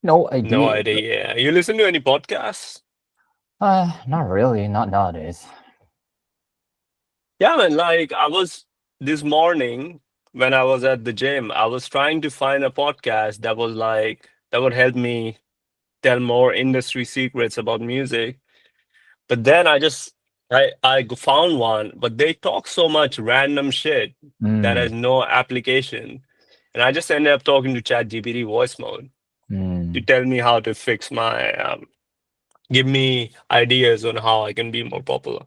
No No idea. idea. You listen to any podcasts? Not really, not nowadays. Yeah, man. Like I was this morning when I was at the gym, I was trying to find a podcast that was like that would help me tell more industry secrets about music. But then I found one, but they talk so much random shit that Mm, has no application. And I just ended up talking to ChatGPT voice mode to mm. tell me how to fix my give me ideas on how I can be more popular.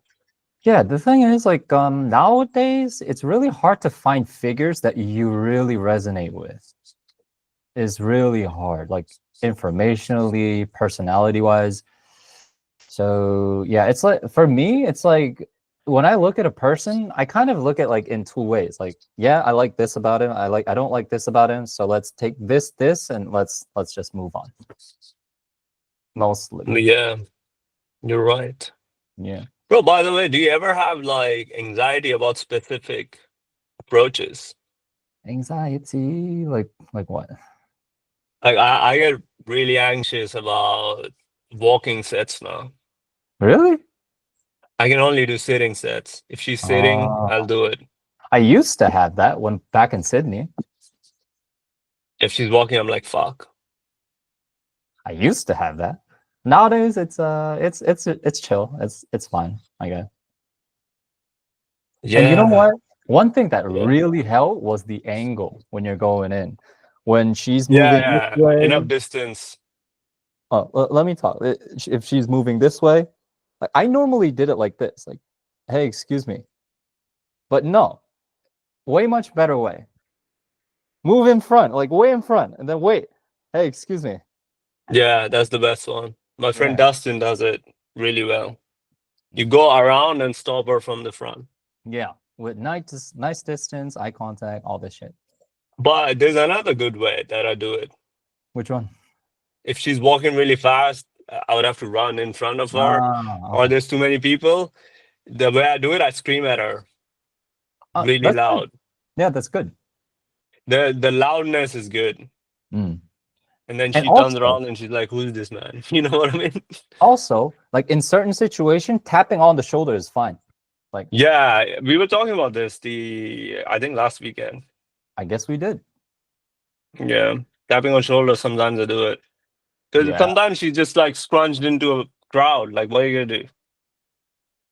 Yeah, the thing is, like, nowadays, it's really hard to find figures that you really resonate with. It's really hard, like informationally, personality-wise. So yeah, it's like for me, it's like when I look at a person, I kind of look at like in two ways. Like, yeah, I like this about him. I don't like this about him. So let's take this, and let's just move on. Mostly, Yeah, you're right. yeah. Bro, by the way, do you ever have like anxiety about specific approaches? Anxiety, like what? Like I get really anxious about walking sets now. Really? I can only do sitting sets. If she's sitting, Uh, I'll do it. I used to have that when back in Sydney. If she's walking, I'm like, fuck. I used to have that. Nowadays, it's chill. It's fine. I guess. And you know Yeah. what? One thing that Yeah. really helped was the angle when you're going in. When she's Yeah, moving this yeah. way, Enough distance. oh, let me talk. If she's moving this way, like I normally did it like this, like, "Hey, excuse me," but no, way much better way. Move in front, like way in front, and then wait. Hey, excuse me. Yeah, that's the best one. My friend Yeah, Dustin does it really well. You go around and stop her from the front. yeah, with nice distance, eye contact, all this shit. But there's another good way that I do it. Which one? If she's walking really fast, I would have to run in front of her, Ah, or okay. there's too many people. The way I do it, I scream at her really That's good. loud. Yeah, that's good. The loudness is good. Mm. And then And she turns also, around and she's like, "Who's this man?" You know what I mean? like in certain situation, tapping on the shoulder is fine. Like, Yeah, we were talking about this I think last weekend. I guess we did. Yeah, tapping on shoulder. Sometimes I do it because Yeah. sometimes she's just like scrunched into a crowd. Like, what are you gonna do?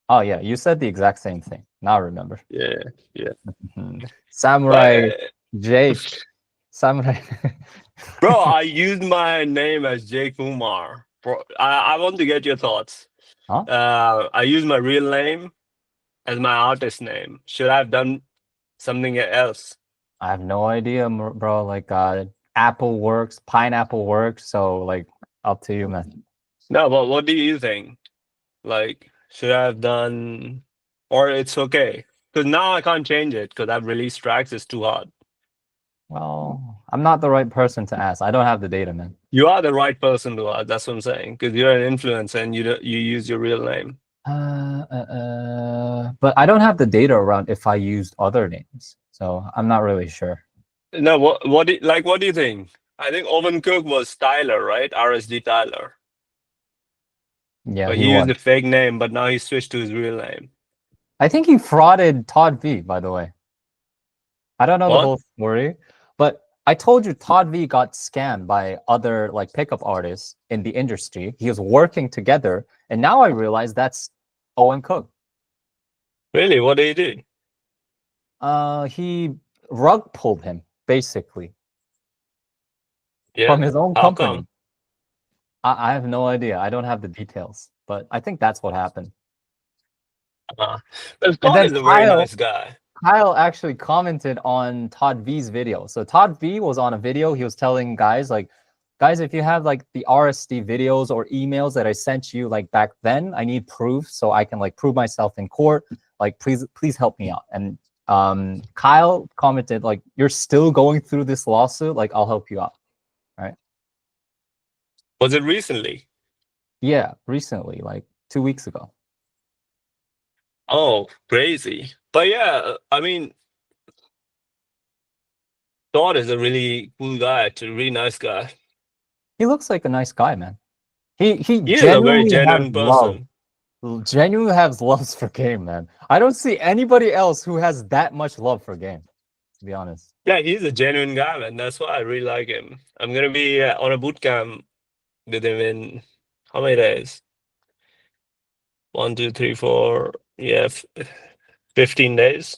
Oh yeah, you said the exact same thing. Now I remember. Yeah, yeah. Mhm. But Samurai Jake. Samurai. bro, I used my name as Jay Kumar. I want to get your thoughts. Huh? I use my real name as my artist name. Should I have done something else? I have no idea, bro. Like, Apple works, pineapple works. So like, up to you, man. No, but what do you think? Like, should I have done, or it's okay? Because now I can't change it because I've released tracks. It's too hard. Well, I'm not the right person to ask. I don't have the data, man. You are the right person to ask. That's what I'm saying. Because you're an influencer and you use your real name. But I don't have the data around if I used other names, so I'm not really sure. No, what do you think? I think Owen Cook was Tyler, right? RSD Tyler. Yeah, But he he used was. a fake name, but now he switched to his real name. I think he frauded Todd V, by the way. I don't know the What? whole story, but I told you Todd V got scammed by other like pickup artists in the industry. He was working together, and now I realize that's Owen Cook. Really? What did he do? He rug pulled him basically from Yeah. his own How come? company. I have no idea. I don't have the details, but I think that's what happened. Uh, but And Scott then is a very nice guy. Kyle actually commented on Todd V's video. So Todd V was on a video. He was telling guys like, guys, if you have like the RSD videos or emails that I sent you like back then, I need proof so I can like prove myself in court. Like, please help me out. And Kyle commented like, you're still going through this lawsuit. Like, I'll help you out. Right? Was it recently? Yeah, recently, like 2 weeks ago. Oh, crazy. But yeah, I mean, Todd is a really cool guy, a really nice guy. He looks like a nice guy, man. He He is a very genuinely has genuine love. person. Genuinely has loves for game, man. I don't see anybody else who has that much love for game, to be honest. Yeah, he's a genuine guy, man. That's why I really like him. I'm gonna be on a boot camp with him in how many days? 1, 2, 3, 4. Yeah, 15 days.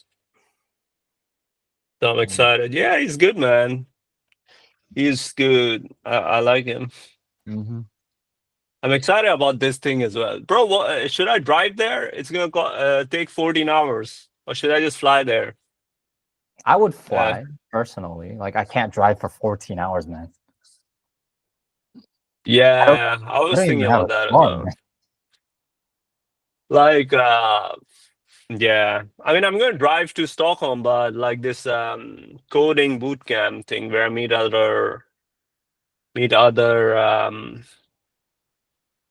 So I'm excited. Yeah, he's good, man. He's good. I like him. Mm-hmm. I'm excited about this thing as well, bro. What should I drive there? It's gonna take 14 hours, or should I just fly there? I would Uh, fly personally. Like I can't drive for 14 hours, man. I don't. yeah, I I was don't thinking even have a about that as car, well. man. Like, yeah. I mean, I'm gonna drive to Stockholm, but like this coding bootcamp thing where I meet other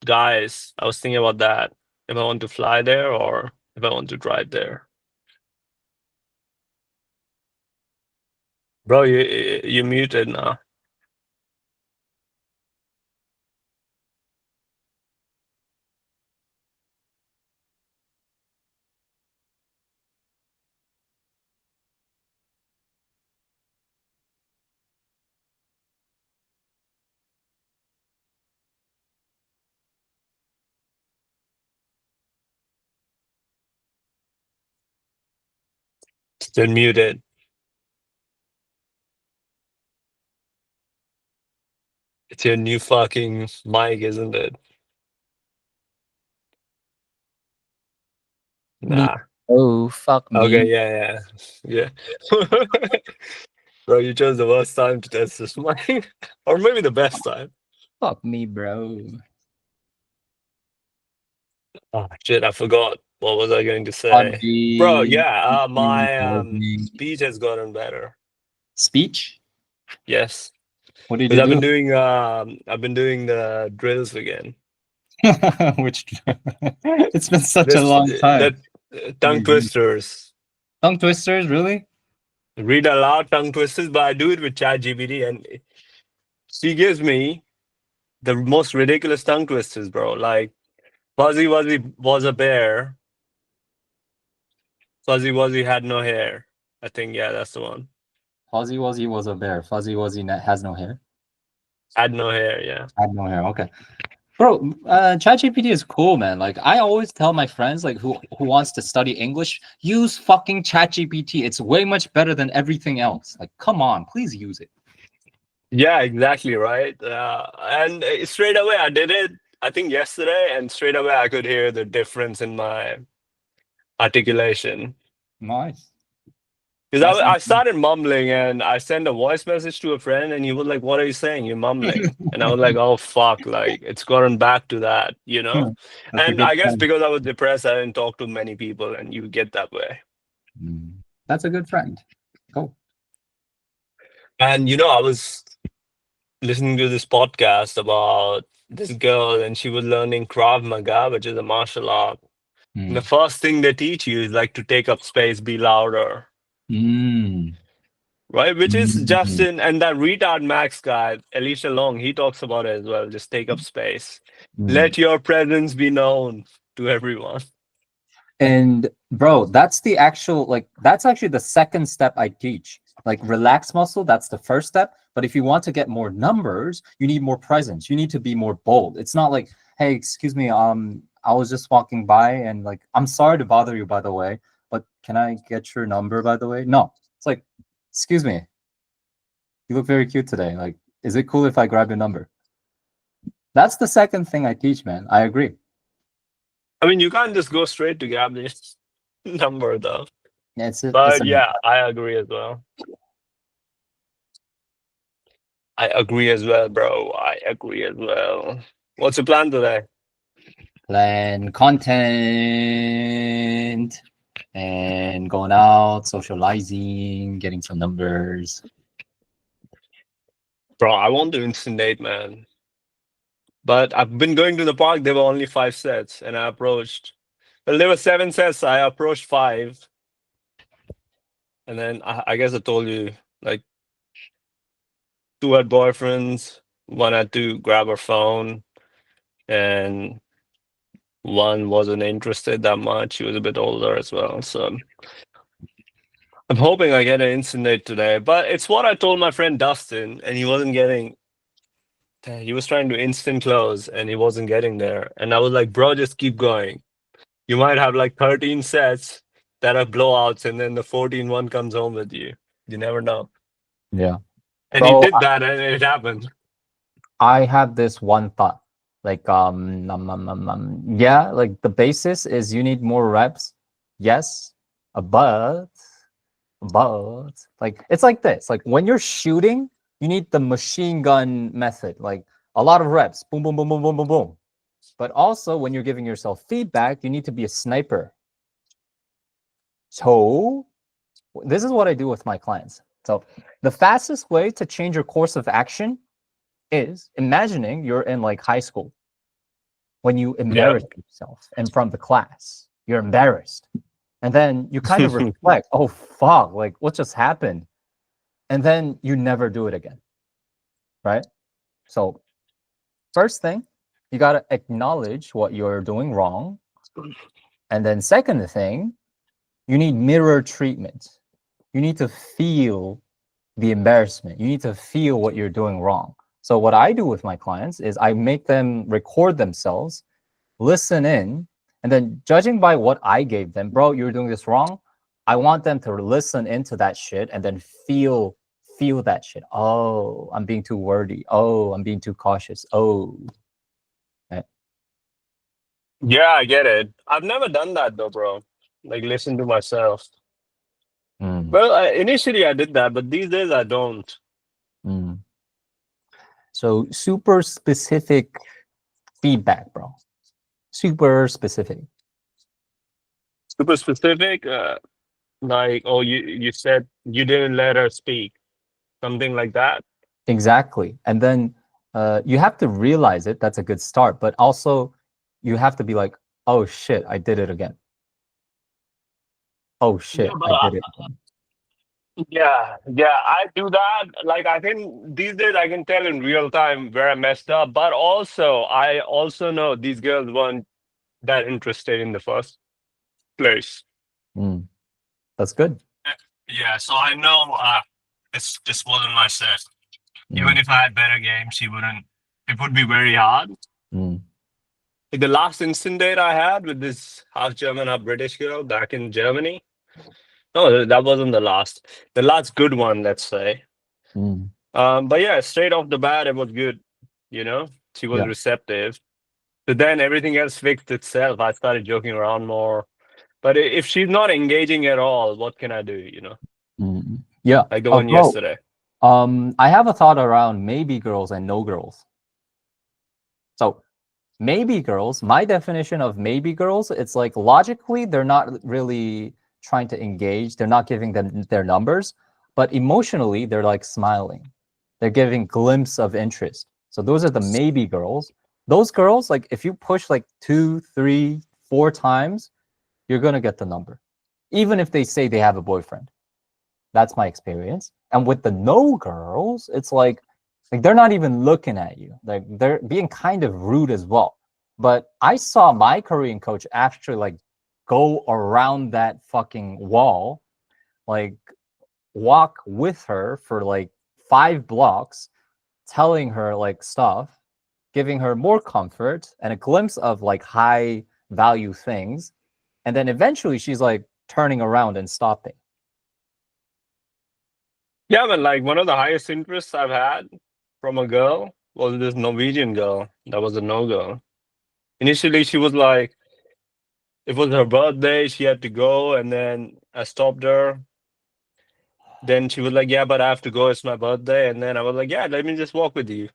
guys. I was thinking about that. If I want to fly there or if I want to drive there. Bro, you muted now. Still muted. It's your new fucking mic, isn't it? Me. Nah. Oh, fuck Okay, me. yeah. Yeah. Bro, you chose the worst time to test this mic. Or maybe the best time. Fuck me, bro. Oh shit, I forgot. What was I going to say? Bro, Audrey, yeah, my Audrey. speech has gotten better. Speech? Yes. What did Because you I've been do? doing the drills again. Which it's been such a This long time. that tongue twisters. Tongue twisters, really? Read aloud tongue twisters, but I do it with ChatGPT and she gives me the most ridiculous tongue twisters, bro. Like Fuzzy Wuzzy was a bear. Fuzzy Wuzzy had no hair. I think yeah, that's the one. Fuzzy Wuzzy was a bear. Fuzzy Wuzzy has no hair. Had no hair, yeah. Had no hair. Okay. Bro, ChatGPT is cool, man. Like I always tell my friends, like who wants to study English, use fucking ChatGPT. It's way much better than everything else. Like, come on, please use it. Yeah, exactly right. And straight away I did it. I think yesterday, and straight away I could hear the difference in my articulation. Nice. Because That's I started mumbling and I sent a voice message to a friend and he was like, "What are you saying? You're mumbling." And I was like, "Oh fuck, like it's gotten back to that, you know?" That's a And good I guess friend. because I was depressed, I didn't talk to many people and you get that way. That's a good friend. Cool. And I was listening to this podcast about this girl and she was learning Krav Maga, which is a martial art. And the first thing they teach you is like to take up space, be louder. Right, which is Justin and that retard Max guy, Alicia Long, he talks about it as well. Just take up space. Let your presence be known to everyone. And bro, that's the actual that's actually the second step I teach. Like relax muscle, that's the first step. But if you want to get more numbers, you need more presence. You need to be more bold. It's not like, hey, excuse me, I was just walking by and like I'm sorry to bother you by the way, but can I get your number by the way? No. It's like, excuse me. You look very cute today. Like, is it cool if I grab your number? That's the second thing I teach, man. I agree. I mean, you can't just go straight to grab this number though. It's But yeah, I agree as well. I agree as well, bro. I agree as well. What's your plan today? plan content and going out, socializing, getting some numbers. Bro, I want to instant date, man. But I've been going to the park, there were only 5 sets, and I approached. Well, there were 7 sets, I approached 5. And then I guess I told you, like, 2 had boyfriends, one had to grab her phone, and one wasn't interested that much. She was a bit older as well. So I'm hoping I get an instant date today. But it's what I told my friend Dustin, and he wasn't getting. He was trying to instant close, and he wasn't getting there. And I was like, bro, just keep going. You might have like 13 sets that are blowouts, and then the 14th one comes home with you. You never know. Yeah. And he So did that, and it happened. I have this one thought. Like yeah, like the basis is you need more reps. Yes. But like it's like this. Like when you're shooting, you need the machine gun method. Like a lot of reps. Boom, boom, boom, boom, boom, boom, boom. But also when you're giving yourself feedback, you need to be a sniper. So this is what I do with my clients. So the fastest way to change your course of action is imagining you're in like high school when you embarrass yourself in front of the class. You're embarrassed. And then you kind of reflect, oh fuck, like what just happened? And then you never do it again. Right? So first thing, you got to acknowledge what you're doing wrong. And then second thing, you need mirror treatment. You need to feel the embarrassment. You need to feel what you're doing wrong. So what I do with my clients is I make them record themselves, listen in, and then judging by what I gave them, bro, you're doing this wrong. I want them to listen into that shit and then feel that shit. Oh, I'm being too wordy. Oh, I'm being too cautious. Oh. Yeah, I get it. I've never done that though, bro. Like listen to myself. Mm, Well, initially I did that, but these days I don't. mm. So super specific feedback, bro. Super specific. Super specific. Like, oh, you said you didn't let her speak, something like that. Exactly. And then you have to realize it. That's a good start. But also, you have to be like, oh shit, I did it again. Oh Yeah, shit, but I did it again. yeah, I do that. Like, I think these days I can tell in real time where I messed up. But also, I also know these girls weren't that interested in the first place. Mm, that's good. Yeah, so I know it's just wasn't my set. Even Mm, if I had better games, he wouldn't. It would be very hard. mm, Like the last instant date I had with this half German, half British girl back in Germany. No, that wasn't the last. The last good one, let's say. mm. But yeah, straight off the bat, it was good. You know, she was Yeah. receptive. But then everything else fixed itself. I started joking around more. But if she's not engaging at all, what can I do? You know, Mm, yeah. like the Oh, one bro. yesterday. I have a thought around maybe girls and no girls. So maybe girls, my definition of maybe girls, it's like logically they're not really trying to engage, they're not giving them their numbers, but emotionally they're like smiling. They're giving glimpse of interest. So those are the maybe girls. Those girls, like if you push like 2, 3, 4 times, you're gonna get the number. Even if they say they have a boyfriend. That's my experience. And with the no girls, it's like they're not even looking at you. Like they're being kind of rude as well. But I saw my Korean coach actually like go around that fucking wall, like walk with her for like 5 blocks, telling her like stuff, giving her more comfort and a glimpse of like high value things. And then eventually she's like turning around and stopping. Yeah, but like one of the highest interests I've had from a girl was this Norwegian girl that was a no girl. Initially, she was like, it was her birthday, she had to go, and then I stopped her. Then she was like, yeah, but I have to go, it's my birthday. And then I was like, yeah, let me just walk with you.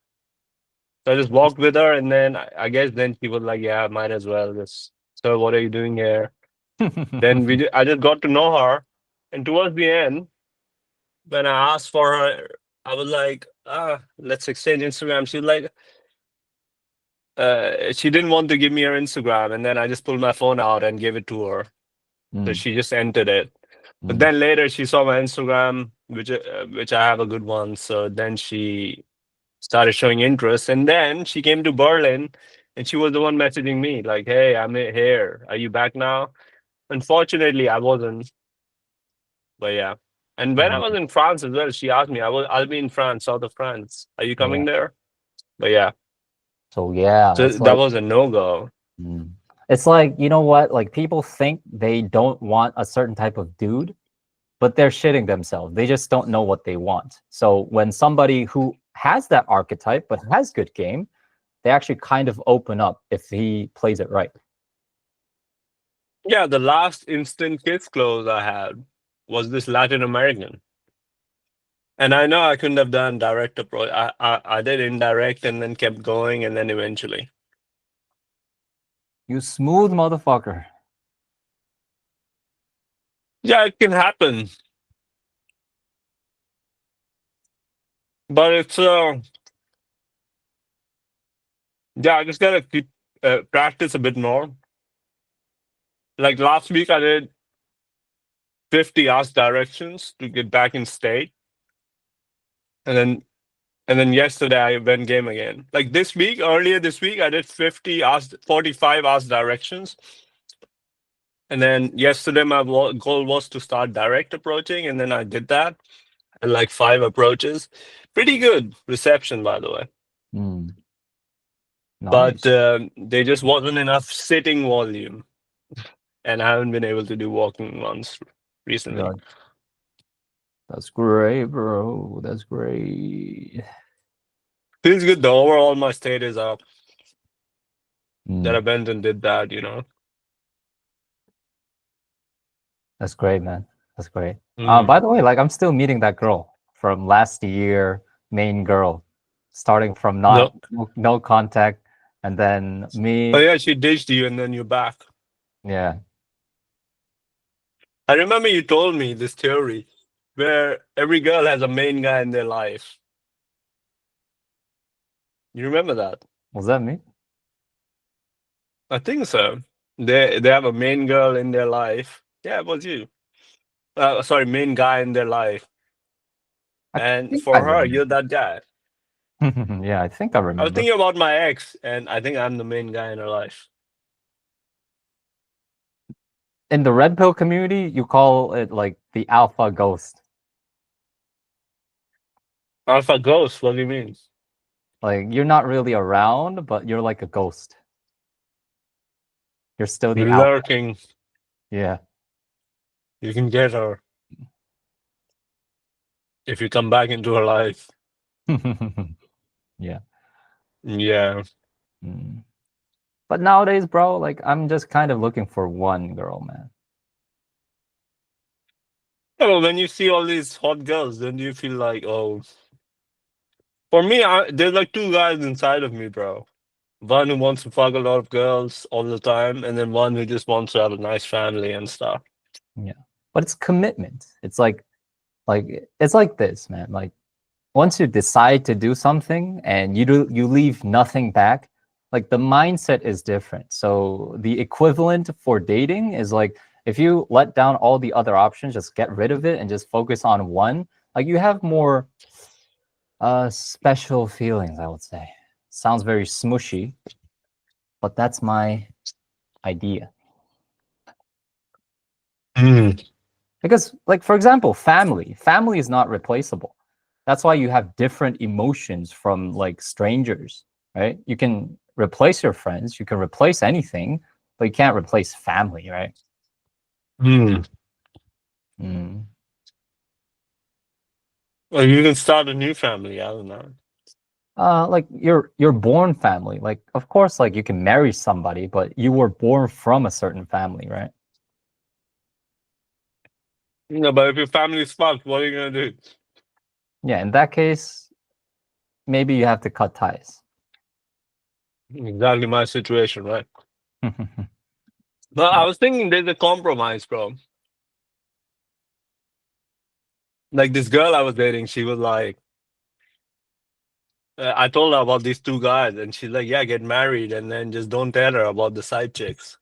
So I just walked with her, and then I guess then she was like, yeah, I might as well. Just, so what are you doing here? Then I just got to know her. And towards the end, when I asked for her, I was like, let's exchange Instagram. She was like, she didn't want to give me her Instagram, and then I just pulled my phone out and gave it to her. So Mm, she just entered it. But mm, then later she saw my Instagram, which I have a good one. So then she started showing interest, and then she came to Berlin, and she was the one messaging me like, "Hey, I'm here. Are you back now?" Unfortunately, I wasn't, but yeah. And when I was in France as well, she asked me, I'll be in France, south of France. Are you coming there? But yeah, So yeah, so it's that like was a no-go. it's like, you know what? Like people think they don't want a certain type of dude, but they're shitting themselves. They just don't know what they want. So when somebody who has that archetype but has good game, they actually kind of open up if he plays it right. Yeah, the last instant kiss close I had was this Latin American. And I know I couldn't have done direct approach. I did indirect and then kept going, and then eventually. You smooth motherfucker. Yeah, it can happen. But it's yeah, I just gotta keep practice a bit more. Like last week I did 50 ask directions to get back in state. And then yesterday I went game again. Like this week, earlier this week, I did 45 ask directions. And then yesterday my goal was to start direct approaching, and then I did that. And like 5 approaches. Pretty good reception, by the way. But Nice. there just wasn't enough sitting volume. And I haven't been able to do walking ones recently. Yeah. That's great, bro. That's great. Feels good though. Overall, my state is up. That I Mm, went and did that, you know. that's great, man. That's great. Mm. By the way, like I'm still meeting that girl from last year, main girl, starting from No. no contact, and then Oh me. yeah, she ditched you and then you're back. Yeah. I remember you told me this theory where every girl has a main guy in their life. You remember that? Was that me? I think so. They have a main girl in their life. Yeah, it was you. Sorry, main guy in their life. I And think I for her, remember. you're that guy. Yeah, I think I I was remember. thinking about my ex, and I think I'm the main guy in her life. In the red pill community, you call it like the alpha ghost. Alpha ghost, what do you mean? Like you're not really around, but you're like a ghost. You're still the alpha. Lurking. Yeah. You can get her if you come back into her life. Yeah. Yeah. Mm. But nowadays, bro, like I'm just kind of looking for one girl, man. Well, when you see all these hot girls, then you feel like, oh. For me, there's like 2 guys inside of me, bro. One who wants to fuck a lot of girls all the time, and then one who just wants to have a nice family and stuff. Yeah. But it's commitment. It's like it's like this, man. Like once you decide to do something and you leave nothing back, like the mindset is different. So the equivalent for dating is like if you let down all the other options, just get rid of it and just focus on one, like you have more special feelings, I would say. Sounds very smushy, but that's my idea. Because like for example, family is not replaceable. That's why you have different emotions from like strangers, right? You can replace your friends, you can replace anything, but you can't replace family, right? Well, you can start a new family. I don't know. Like your born family, like of course, like you can marry somebody, but you were born from a certain family, right? But if your family's fucked, what are you gonna do? Yeah, in that case, maybe you have to cut ties. Exactly my situation, right? But I was thinking there's a compromise, bro. Like this girl I was dating, she was like, I told her about these 2 guys, and she's like, "Yeah, get married, and then just don't tell her about the side chicks."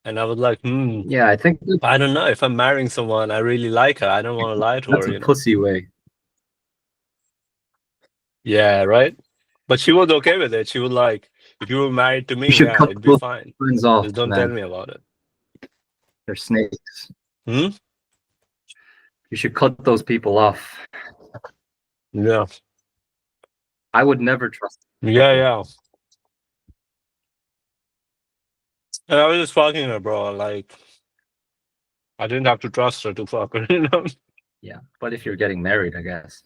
And I was like, Yeah, I think I don't know. If I'm marrying someone, I really like her. I don't want to lie to that's her, a you know. pussy way. Yeah, right. But she was okay with it. She was like, if you were married to me, You should yeah, cut it'd be those fine. friends off, Just don't tell man. me about it. They're snakes. Hmm? You should cut those people off. Yeah. I would never trust. Yeah, yeah. And I was just fucking her, bro. Like, I didn't have to trust her to fuck her, you know? Yeah, but if you're getting married, I guess.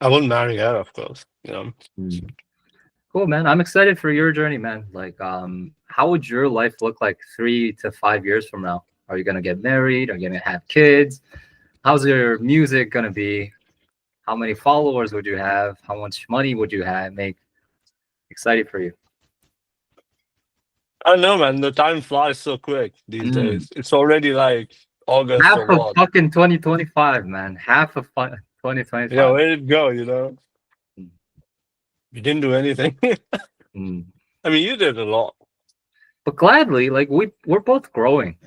I wouldn't marry her, of course. You know? Cool, man. I'm excited for your journey, man. Like, how would your life look like 3 to 5 years from now? Are you gonna get married? Are you gonna have kids? How's your music gonna be? How many followers would you have? How much money would you have? Make excited for you. I don't know, man. The time flies so quick these Mm. days. It's already like August Half or of what? fucking 2025, man. Half of 2025. Yeah, where did it go, you know? Mm. You didn't do anything. Mm. I mean, you did a lot. But gladly, like we're both growing.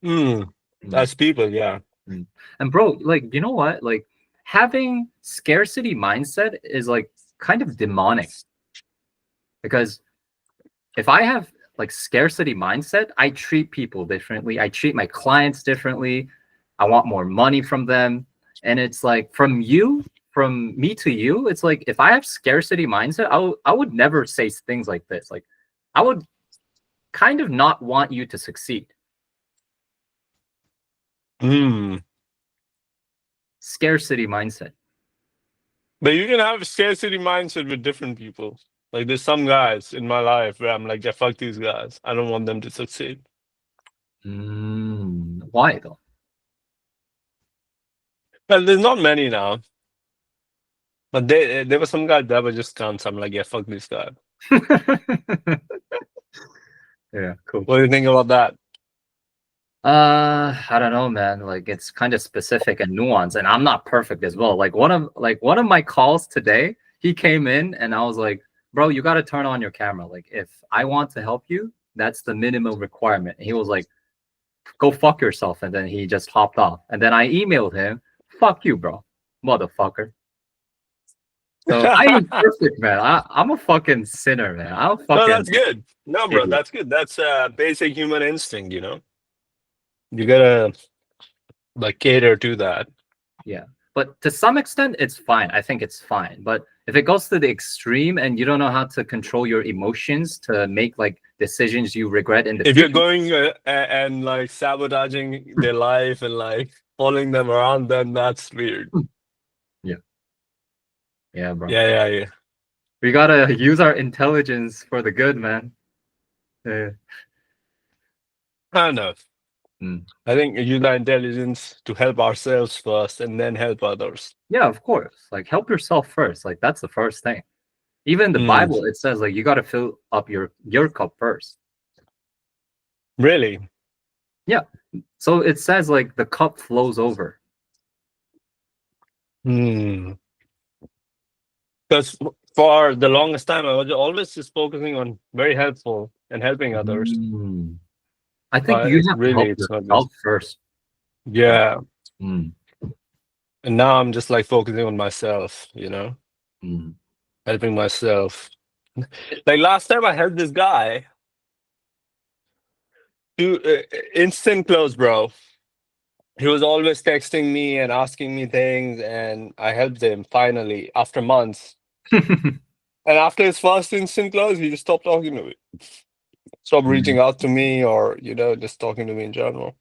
Mm. As people, yeah. And bro, like, you know what? Like having scarcity mindset is like kind of demonic. Because if I have like scarcity mindset, I treat people differently. I treat my clients differently. I want more money from them. And it's like from me to you, it's like if I have scarcity mindset, I would never say things like this. Like I would kind of not want you to succeed. Mm. Scarcity mindset. But you can have a scarcity mindset with different people. Like there's some guys in my life where I'm like, yeah, fuck these guys. I don't want them to succeed. Why though? Well, there's not many now. But there were some guys that were just cunts. I'm like, yeah, fuck this guy. Yeah, cool. What do you think about that? I don't know, man. Like it's kind of specific and nuanced, and I'm not perfect as well. Like one of my calls today, he came in and I was like, bro, you gotta turn on your camera. Like if I want to help you, that's the minimum requirement. And he was like, go fuck yourself. And then he just hopped off. And then I emailed him, fuck you, bro, motherfucker. So I ain't perfect, man. I'm a fucking sinner, man. I'm fucking. No, that's good. No, bro, idiot. that's good. That's basic human instinct, you know? You gotta like cater to that. But to some extent, it's fine. I think it's fine. But if it goes to the extreme and you don't know how to control your emotions to make like decisions you regret in the If future, you're going and like sabotaging their life and like following them around, then that's weird. yeah, bro. Yeah. We gotta use our intelligence for the good, man. Yeah. I don't know. Mm. I think use our intelligence to help ourselves first and then help others. Yeah, of course. Like help yourself first. Like that's the first thing. Even in the Bible, it says like you gotta fill up your cup first. Really? So it says like the cup flows over. Because for the longest time, I was always just focusing on very helpful and helping others. I think But you it's have to really- help it's not yourself first. Yeah. Mm. And now I'm just like focusing on myself, you know, Mm. helping myself. Like last time I helped this guy to instant close, bro. He was always texting me and asking me things, and I helped him finally after months. And after his first instant close, he just stopped talking to me. Stopped reaching out to me or, you know, just talking to me in general.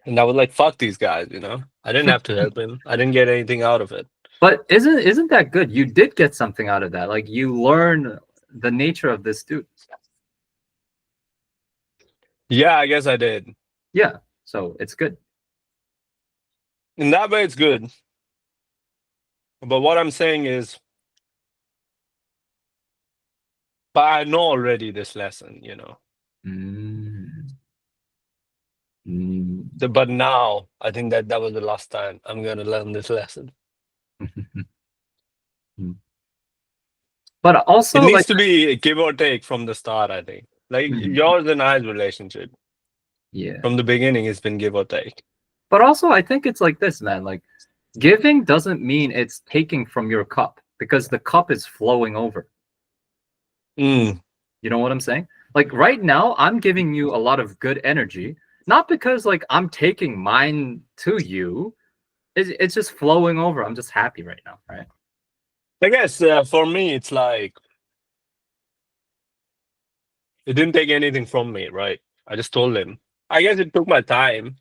And I was like, fuck these guys, you know? I didn't have to help him. I didn't get anything out of it. But isn't that good? You did get something out of that. Like you learn the nature of this dude. Yeah, I guess I did. Yeah. So it's good. In that way, it's good. But what I'm saying is, but I know already this lesson, you know? But now, I think that was the last time I'm going to learn this lesson. But also, It needs like, to be a give or take from the start, I think. Like yours and I's relationship. yeah. From the beginning, it's been give or take. But also, I think it's like this, man. Like, giving doesn't mean it's taking from your cup because the cup is flowing over. Mm. You know what I'm saying? Like right now, I'm giving you a lot of good energy, not because like I'm taking mine to you. It's just flowing over. I'm just happy right now, right? I guess for me, it's like it didn't take anything from me, right? I just told him. I guess it took my time,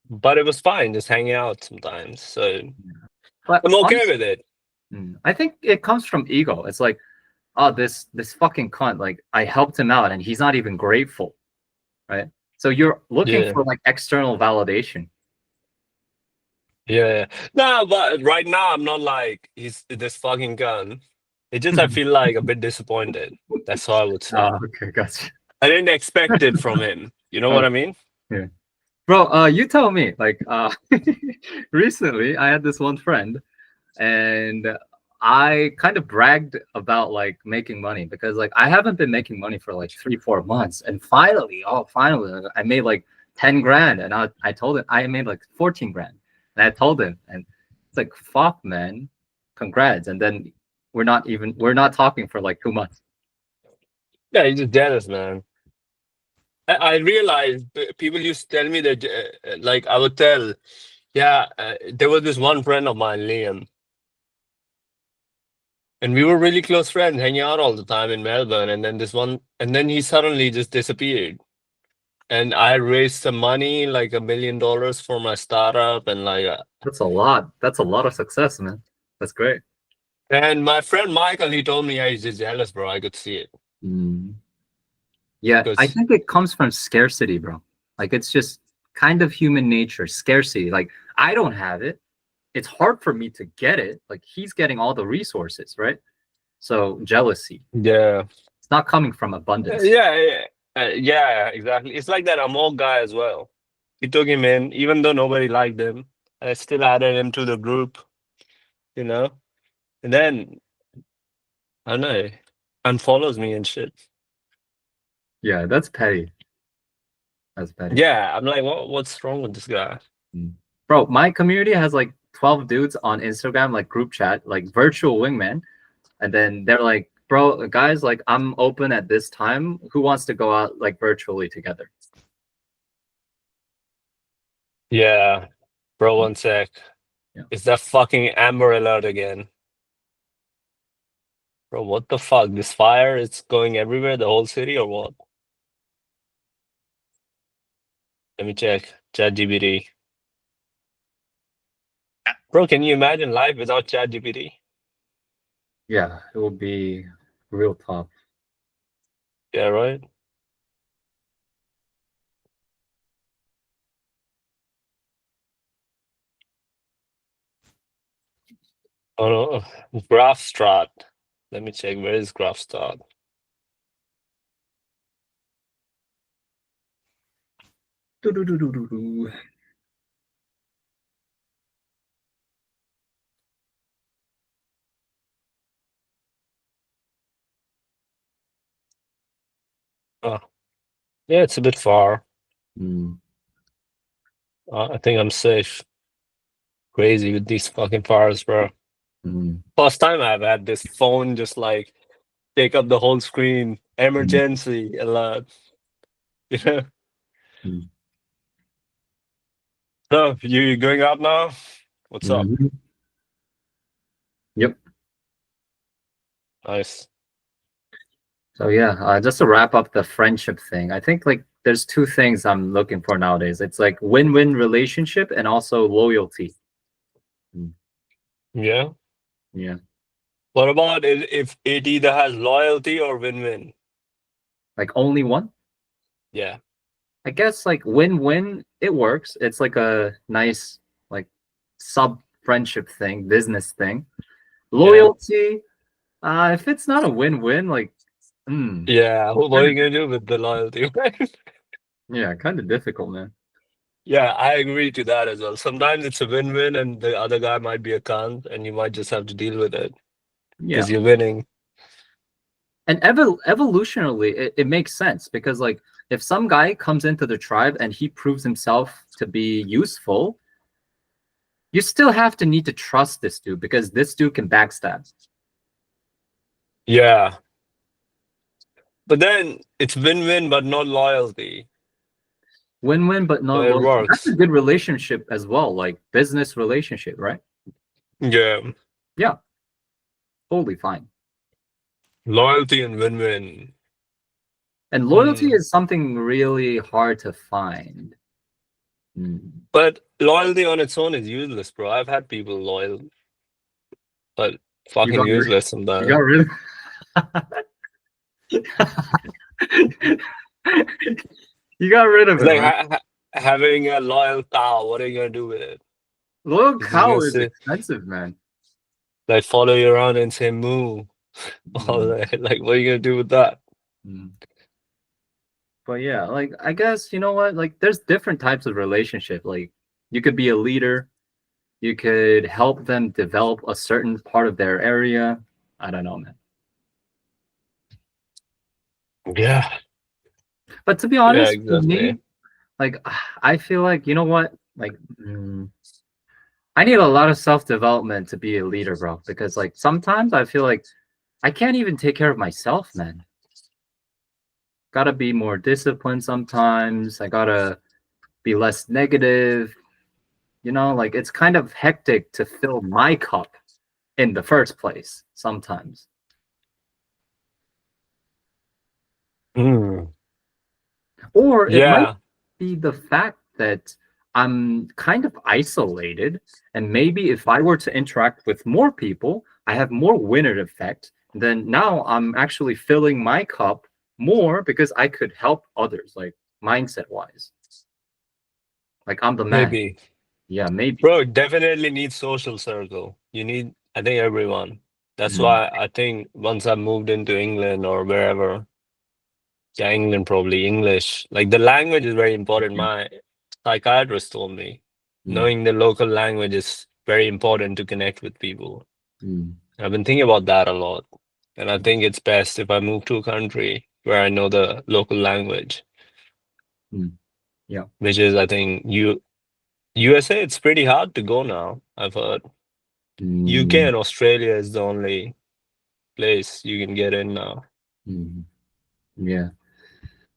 but it was fine just hanging out sometimes. So But I'm okay honestly, with it. I think it comes from ego. It's like, oh, this fucking cunt, like I helped him out and he's not even grateful, right? So you're looking Yeah. for like external validation. Yeah. No, but right now I'm not like he's this fucking gun. It just I feel like a bit disappointed. That's all I would say. Oh, okay, gotcha. I didn't expect it from him. You know what I mean? Bro, you tell me. Like, recently I had this one friend, and I kind of bragged about like making money because like I haven't been making money for like 3-4 months, and finally, like, I made like 10 grand, and I told him I made like 14 grand, and I told him, and it's like fuck, man, congrats, and then we're not talking for like 2 months. Yeah, he's just jealous, man. I realized people used to tell me that, like, I would tell, yeah, there was this one friend of mine, Liam, and we were really close friends, hanging out all the time in Melbourne. And then he suddenly just disappeared. And I raised some money, like $1 million for my startup, and like, That's a lot. That's a lot of success, man. That's great. and my friend Michael, he told me, yeah, he's just jealous, bro. I could see it. Yeah, I Because think it comes from scarcity, bro. Like it's just kind of human nature, scarcity. Like I don't have it. It's hard for me to get it. Like he's getting all the resources, right? So jealousy. yeah, It's not coming from abundance. yeah, exactly. It's like that Amol guy as well. He took him in, even though nobody liked him. I still added him to the group, you know. And then I don't know, unfollows me and shit. Yeah, that's petty. That's petty. Yeah, I'm like, what's wrong with this guy? Bro, my community has like 12 dudes on Instagram, like group chat, like virtual wingman. And then they're like, bro, guys, like I'm open at this time. Who wants to go out like virtually together? Yeah, bro, one sec. Yeah. It's that fucking Amber Alert again. Bro, what the fuck? This fire is going everywhere, the whole city, or what? Let me check. ChatGPT. Bro, can you imagine life without ChatGPT? Yeah, it will be real tough. Yeah, right? Oh no, GraphStrat. Let me check. Where is GraphStrat? Do-do-do-do-do-do. Oh, yeah, it's a bit far. Mm. I think I'm safe. Crazy with these fucking fires, bro. Mm. First time I've had this phone just like take up the whole screen. Emergency alert. You know? Mm. So you going out now? What's up? Mhm. Yep. Nice. So yeah, just to wrap up the friendship thing, I think like there's two things I'm looking for nowadays. It's like win-win relationship and also loyalty. Yeah. Yeah. What about if it either has loyalty or win-win? Like only one? Yeah. I guess like win-win, it works. It's like a nice like sub friendship thing, business thing. Loyalty, if it's not a win-win, like Yeah. What are you gonna do with the loyalty? yeah, kind of difficult, man. Yeah, I agree to that as well. Sometimes it's a win-win and the other guy might be a cunt and you might just have to deal with it Yeah. because you're winning. And evolutionarily, it makes sense because like if some guy comes into the tribe and he proves himself to be useful, you still have to need to trust this dude because this dude can backstab. Yeah. But then it's win-win, but not loyalty. Win-win, but not So it loyalty. That's a works. good relationship as well, like business relationship, right? Yeah. Yeah, totally fine. Loyalty and win-win. And loyalty Hmm. is something really hard to find. But loyalty on its own is useless, bro. I've had people loyal, but fucking got rid- useless You sometimes. got rid You got rid of It's it, like right? having a loyal cow. What are you gonna do with it? Loyal It's just cow gonna is sit, expensive, man. like follow you around and say moo. All that. Like, what are you gonna do with that? Mm. But yeah, like I guess you know what? Like there's different types of relationship. Like you could be a leader, you could help them develop a certain part of their area. I don't know, man. Yeah. But to be Yeah, honest, for exactly. me, like I feel like you know what? Like I need a lot of self-development to be a leader, bro. Because like sometimes I feel like I can't even take care of myself, man. Gotta be more disciplined sometimes. I gotta be less negative. You know, like it's kind of hectic to fill my cup in the first place sometimes. Mm. Or it might Yeah. be the fact that I'm kind of isolated, and maybe if I were to interact with more people, I have more winner effect. Then now I'm actually filling my cup more because I could help others, like mindset wise. Like I'm the man. Maybe. Yeah, maybe. Bro, definitely need social circle. You need, I think, everyone. That's Mm. why I think once I moved into England or wherever, yeah, England probably English. Like the language is very important. Yeah. My psychiatrist told me Mm. knowing the local language is very important to connect with people. Mm. I've been thinking about that a lot. And I think it's best if I move to a country where I know the local language. Mm. Yeah. Which is, I think, USA, it's pretty hard to go now, I've heard. UK Mm. and Australia is the only place you can get in now. Mm. Yeah.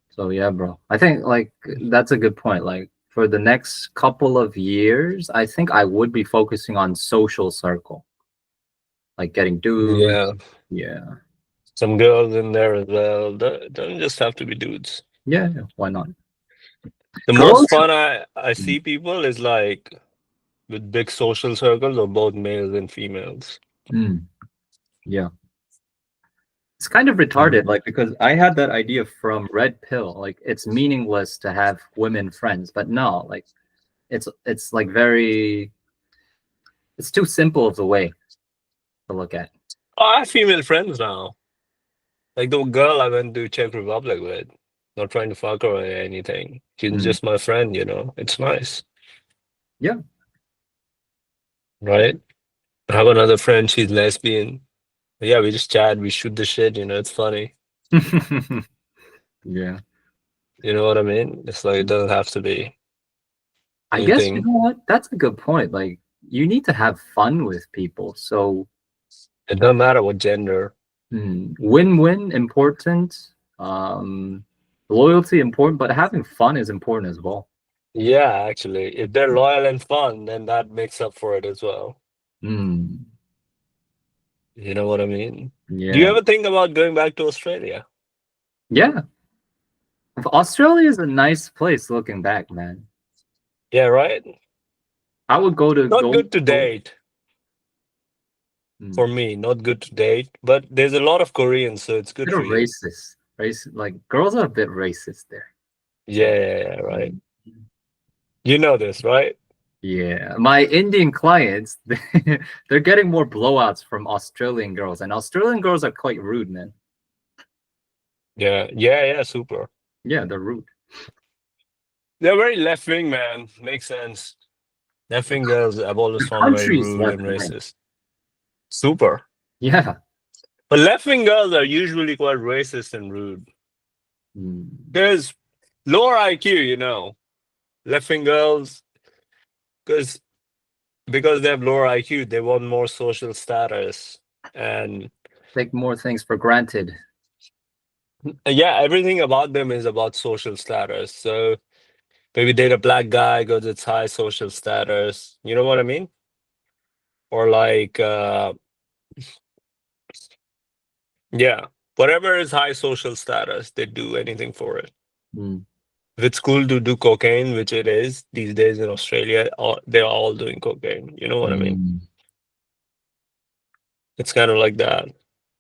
So yeah, bro. I think like that's a good point. Like for the next couple of years, I think I would be focusing on social circle. Like getting dudes. Yeah. Yeah. Some girls in there as well. Don't just have to be dudes. Yeah, yeah, why not? The Girls. most fun I see people is like with big social circles of both males and females. Mm. Yeah. It's kind of retarded, like because I had that idea from Red Pill. Like it's meaningless to have women friends, but no, like it's like very it's too simple of the way to look at. Oh, I have female friends now. Like the girl I went to Czech Republic with. Not trying to fuck her or anything. She's Mm. just my friend, you know. It's nice. Yeah. Right? I have another friend, she's lesbian. Yeah, we just chat, we shoot the shit, you know, it's funny. Yeah. You know what I mean? It's like it doesn't have to be I guess you anything. know what? That's a good point. Like you need to have fun with people. So It doesn't matter what gender. win-win important. Loyalty important, but having fun is important as well. Yeah, actually. If they're loyal and fun, then that makes up for it as well. Mm, You know what I mean? yeah. Do you ever think about going back to Australia? Yeah. Australia is a nice place looking back, man. Yeah, right? I would go to Not Gold good to Coast. date. Mm. For me, not good to date. But there's a lot of Koreans, so it's good Bit for of you. racist. Like girls are a bit racist there. Yeah, right. Mm. You know this, right? Yeah, my Indian clients, they're getting more blowouts from Australian girls, and Australian girls are quite rude, man. Yeah, super. Yeah, they're rude. They're very left wing, man. Makes sense. Left wing girls I've always found very Country's rude and left-wing. racist. Super. Yeah. But left wing girls are usually quite racist and rude. Mm. There's lower IQ, you know. left wing girls, because they have lower IQ, they want more social status, and Take more things for granted. yeah, everything about them is about social status. So maybe date a black guy because it's high social status. You know what I mean? Or like, yeah, whatever is high social status, they do anything for it. Mm. If it's cool to do cocaine, which it is these days in Australia, they're all doing cocaine. You know what I mean? Mm. It's kind of like that.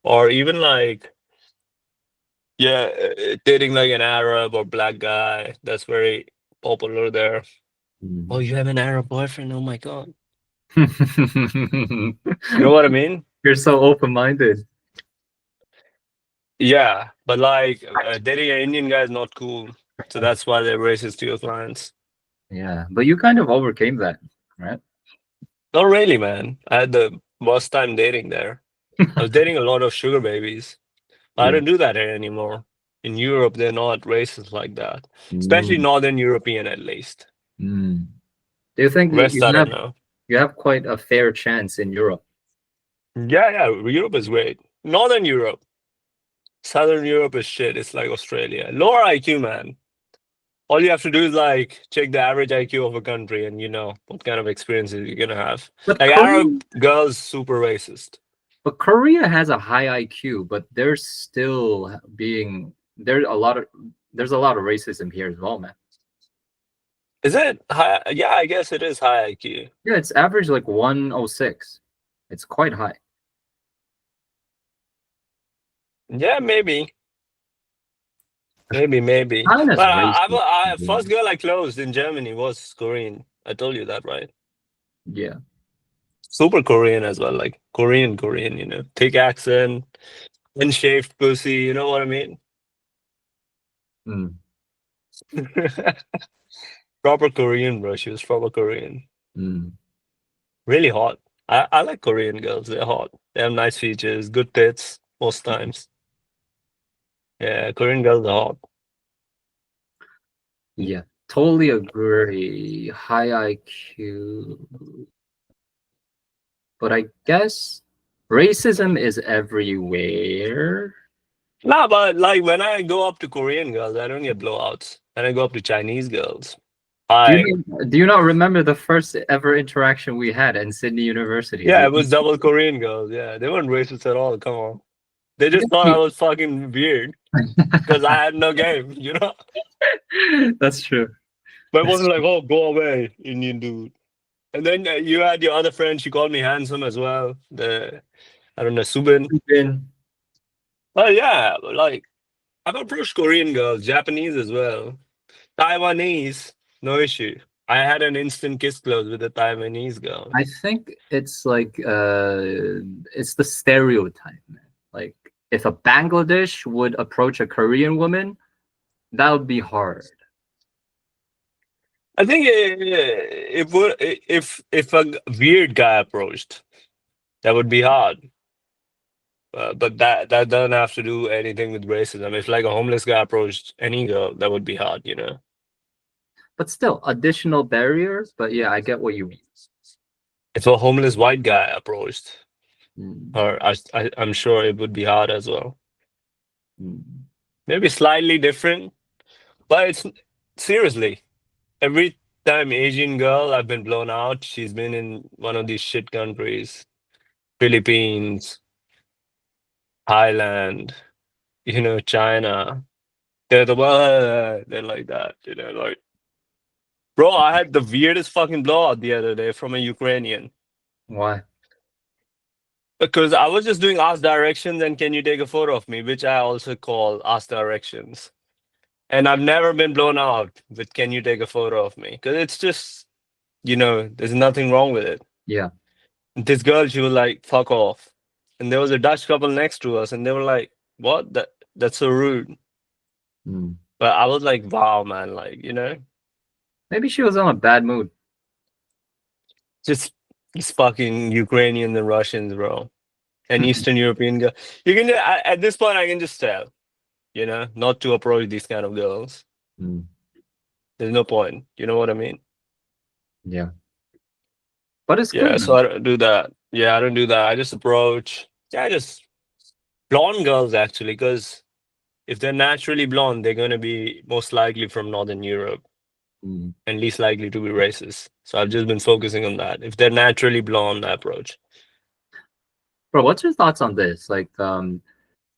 Or even like, yeah, dating like an Arab or black guy. That's very popular there. Mm. Oh, you have an Arab boyfriend? Oh my God. You know what I mean? You're so open-minded. Yeah, but like dating an Indian guy is not cool. So that's why they're racist to your clients. Yeah, but you kind of overcame that, right? Not really, man. I had the worst time dating there. I was dating a lot of sugar babies. I Yeah. don't do that here anymore. In Europe, they're not racist like that, especially Mm. Northern European at least. Mm. Do you think West, I don't know. you have quite a fair chance in Europe? Yeah, Europe is great. Northern Europe, Southern Europe is shit. It's like Australia. Lower IQ, man. All you have to do is like check the average IQ of a country, and you know what kind of experiences you're gonna have. But Like Korea, Arab girls, super racist. but Korea has a high IQ, but there's still being there's a lot of racism here as well, man. Is it high? Yeah, I guess it is high IQ. Yeah, it's average like 106. It's quite high. Yeah, maybe. Maybe. China's But racist. first girl I closed in Germany was Korean. I told you that, right? Yeah. Super Korean as well, like Korean, you know, thick accent, unshaved pussy, you know what I mean? Mm. Proper Korean, bro. She was proper Korean. Mm. Really hot. I like Korean girls. They're hot. They have nice features, good tits most times. Yeah, Korean girls are hot. Yeah, totally agree. High IQ. But I guess racism is everywhere. Nah, but like when I go up to Korean girls, I don't get blowouts. When I go up to Chinese girls, Do you not remember the first ever interaction we had in Sydney University? yeah, it was double Korean girls. Yeah, they weren't racist at all. Come on. They just thought I was fucking weird because I had no game, you know? That's true. But it wasn't like, oh, go away, Indian dude. And then you had your other friend, she called me handsome as well. I don't know, Subin. Oh, yeah, like, I've approached Korean girls, Japanese as well, Taiwanese, no issue. I had an instant kiss close with a Taiwanese girl. I think it's like it's the stereotype, man. Like if a Bangladesh would approach a Korean woman, that would be hard. I think it would if a weird guy approached, that would be hard. But that doesn't have to do anything with racism. If like a homeless guy approached any girl, that would be hard, you know. But still, additional barrier. But yeah, I get what you mean. If a homeless white guy approached, Mm. or I'm sure it would be hard as well. Mm. Maybe slightly different, but it's seriously every time Asian girl I've been blown out, she's been in one of these shit countries, Philippines, Thailand, you know, China. They're they're like that, you know, like. Bro, I had the weirdest fucking blowout the other day from a Ukrainian. Why? Because I was just doing ask directions and can you take a photo of me, which I also call ask directions. And I've never been blown out with can you take a photo of me? Because it's just, you know, there's nothing wrong with it. Yeah. This girl, she was like, fuck off. And there was a Dutch couple next to us and they were like, what? That's so rude. Mm. But I was like, wow, man, like, you know, Maybe she was on a bad mood. just these fucking Ukrainians and Russians, bro. And Eastern European girl. You can at this point I can just tell, you know, not to approach these kind of girls. Mm. There's no point. You know what I mean? Yeah. But it's Yeah, good, so man. I don't do that. Yeah, I don't do that. I just approach, yeah, just blonde girls actually, because if they're naturally blonde, they're going to be most likely from Northern Europe Mm. and least likely to be racist. So I've just been focusing on that. If they're naturally blonde, I approach. Bro, what's your thoughts on this? Like,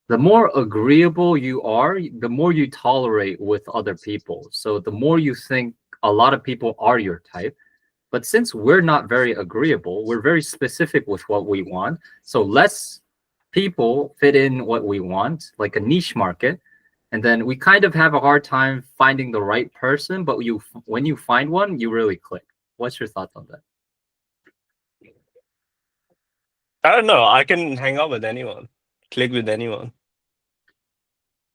the more agreeable you are, the more you tolerate with other people. So the more you think a lot of people are your type. But since we're not very agreeable, we're very specific with what we want. So less people fit in what we want, like a niche market. And then we kind of have a hard time finding the right person. But when you find one, you really click. What's your thoughts on that? I don't know. I can hang out with anyone, click with anyone.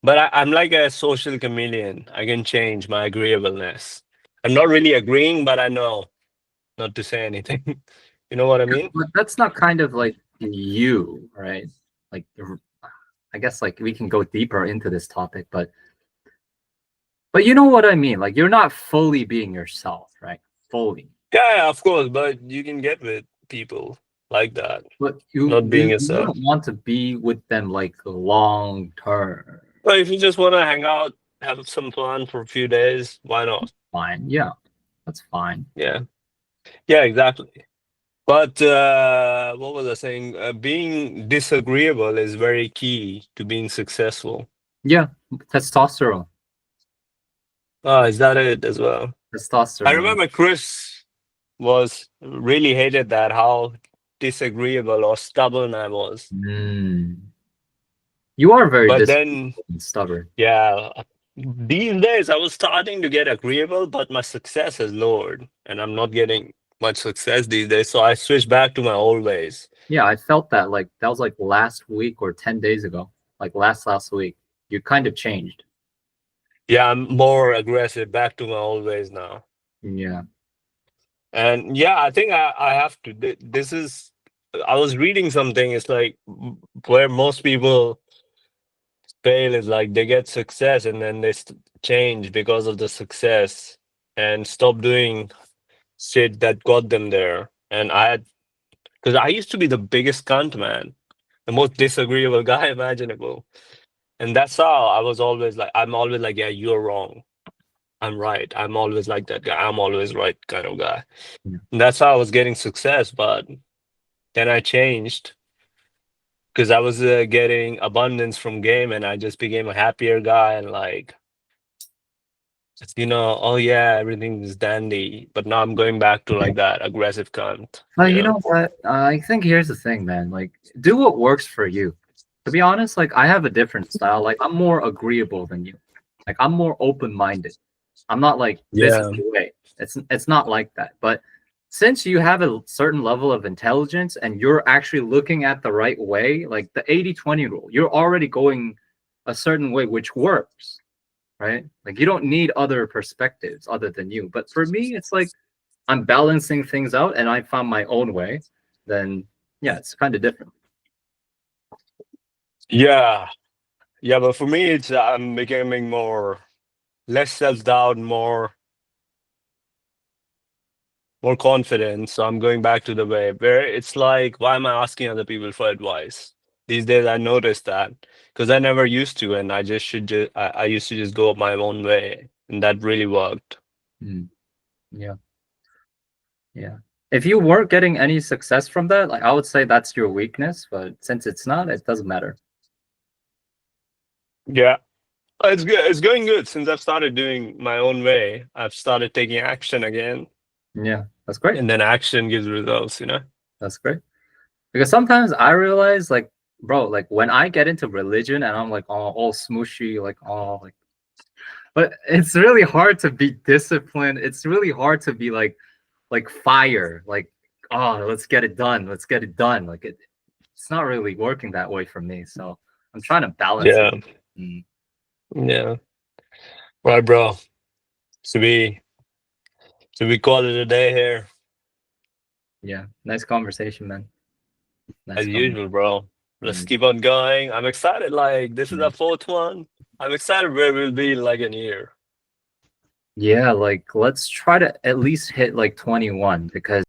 But I'm like a social chameleon. I can change my agreeableness. I'm not really agreeing, but I know not to say anything. You know what I mean? But that's not kind of like you, right? Like, I guess like we can go deeper into this topic, but you know what I mean? Like you're not fully being yourself, right? Fully. Yeah, of course. But you can get with people like that, But you not being you, you yourself. don't want to be with them like long term. But if you just want to hang out, have some fun for a few days, why not? Fine. Yeah. That's fine. Yeah. Yeah, exactly. But what was I saying? Being disagreeable is very key to being successful. Yeah. Testosterone. Ah, is that it as well? Testosterone. I remember Chris was really hated that how disagreeable or stubborn I was. Mm. You are very But then, stubborn. yeah, these days I was starting to get agreeable, but my success has lowered, and I'm not getting much success these days. So I switched back to my old ways. Yeah, I felt that like that was like last week or 10 days ago. Like last week. You kind of changed. Yeah, I'm more aggressive, back to my old ways now. Yeah. And yeah, I think I have to. This is, I was reading something. It's like where most people fail is like they get success and then they change because of the success and stop doing shit that got them there. And because I used to be the biggest cunt, man, the most disagreeable guy imaginable. And that's how I was always like, I'm always like, yeah, you're wrong. I'm right. I'm always like that guy. I'm always right kind of guy. Yeah. And that's how I was getting success. But then I changed because I was getting abundance from game and I just became a happier guy and like, oh yeah, everything is dandy. But now I'm going back to like that aggressive cunt. You know what? I think here's the thing, man. Like, do what works for you. To be honest, like I have a different style. Like I'm more agreeable than you. Like I'm more open-minded. I'm not like this is the way. It's not like that. But since you have a certain level of intelligence and you're actually looking at the right way, like the 80-20 rule, you're already going a certain way, which works, right? Like you don't need other perspectives other than you. But for me, it's like I'm balancing things out and I found my own way. Then yeah, it's kind of different. Yeah. But for me, it's I'm becoming less self-doubt, more confident. So I'm going back to the way where it's like, why am I asking other people for advice? These days I noticed that because I never used to, and I used to just go my own way, and that really worked. Yeah. If you weren't getting any success from that, like I would say that's your weakness, but since it's not, it doesn't matter. Yeah. It's good. It's going good since I've started doing my own way. I've started taking action again. Yeah, that's great. And then action gives results, That's great. Because sometimes I realize, like, bro, like when I get into religion and I'm like, oh, all smooshy, like, oh, like, but it's really hard to be disciplined. It's really hard to be like fire, like, oh, let's get it done. Let's get it done. Like it's not really working that way for me. So I'm trying to balance it. Yeah. Right, bro. Should we call it a day here? Yeah. Nice conversation, man. As usual, bro. Let's keep on going. I'm excited. Like this is our fourth one. I'm excited where we'll be in like a year. Yeah, like let's try to at least hit like 21 because